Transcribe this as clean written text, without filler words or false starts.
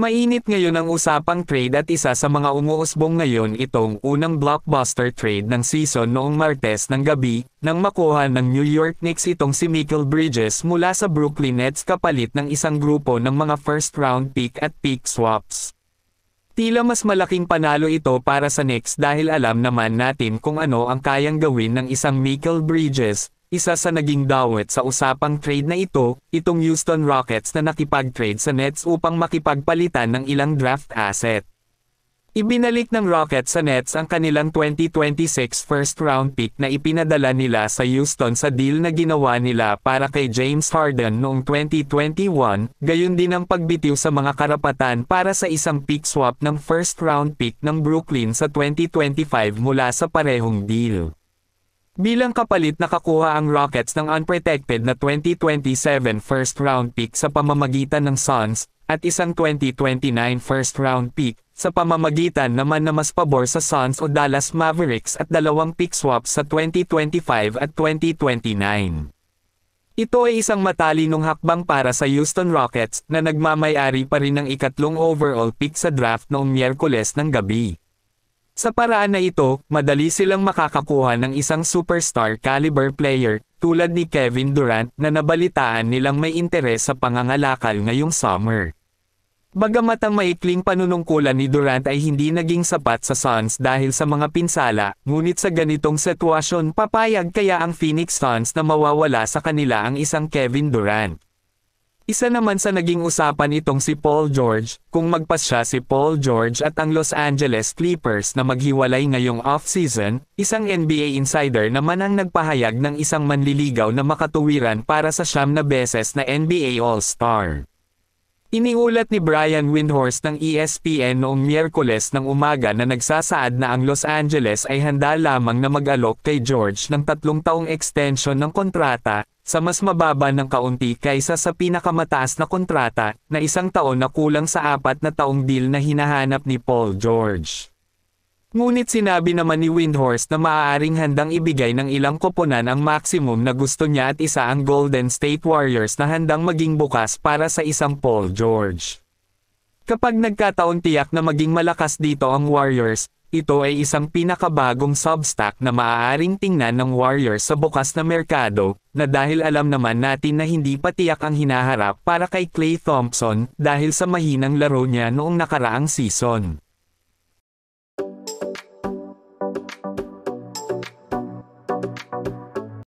Mainit ngayon ang usapang trade at isa sa mga umuusbong ngayon itong unang blockbuster trade ng season noong Martes ng gabi, nang makuha ng New York Knicks itong si Mikal Bridges mula sa Brooklyn Nets kapalit ng isang grupo ng mga first round pick at pick swaps. Tila mas malaking panalo ito para sa Knicks dahil alam naman natin kung ano ang kayang gawin ng isang Mikal Bridges. Isa sa naging dawit sa usapang trade na ito, itong Houston Rockets na nakipag-trade sa Nets upang makipagpalitan ng ilang draft asset. Ibinalik ng Rockets sa Nets ang kanilang 2026 first round pick na ipinadala nila sa Houston sa deal na ginawa nila para kay James Harden noong 2021, gayon din ang pagbitiw sa mga karapatan para sa isang pick swap ng first round pick ng Brooklyn sa 2025 mula sa parehong deal. Bilang kapalit nakakuha ang Rockets ng unprotected na 2027 first round pick sa pamamagitan ng Suns, at isang 2029 first round pick, sa pamamagitan naman na mas pabor sa Suns o Dallas Mavericks at dalawang pick swaps sa 2025 at 2029. Ito ay isang matalinong hakbang para sa Houston Rockets na nagmamay-ari pa rin ng ikatlong overall pick sa draft noong Miyerkules ng gabi. Sa paraan na ito, madali silang makakakuha ng isang superstar caliber player, tulad ni Kevin Durant na nabalitaan nilang may interes sa pangangalakal ngayong summer. Bagamat ang maikling panunungkulan ni Durant ay hindi naging sapat sa Suns dahil sa mga pinsala, ngunit sa ganitong sitwasyon papayag kaya ang Phoenix Suns na mawawala sa kanila ang isang Kevin Durant. Isa naman sa naging usapan itong si Paul George, kung magpasya si Paul George at ang Los Angeles Clippers na maghiwalay ngayong off-season, isang NBA insider naman ang nagpahayag ng isang manliligaw na makatuwiran para sa 9 na beses na NBA All-Star. Iniulat ni Brian Windhorst ng ESPN noong Miyerkules ng umaga na nagsasaad na ang Los Angeles ay handa lamang na mag-alok kay George ng 3 taong extension ng kontrata, sa mas mababa ng kaunti kaysa sa pinakamataas na kontrata, na 1 taon na kulang sa 4 na taong deal na hinahanap ni Paul George. Ngunit sinabi naman ni Windhorst na maaaring handang ibigay ng ilang koponan ang maximum na gusto niya at isa ang Golden State Warriors na handang maging bukas para sa isang Paul George. Kapag nagkataon tiyak na maging malakas dito ang Warriors, ito ay isang pinakabagong substack na maaaring tingnan ng Warriors sa bukas na merkado, na dahil alam naman natin na hindi pa tiyak ang hinaharap para kay Klay Thompson dahil sa mahinang laro niya noong nakaraang season.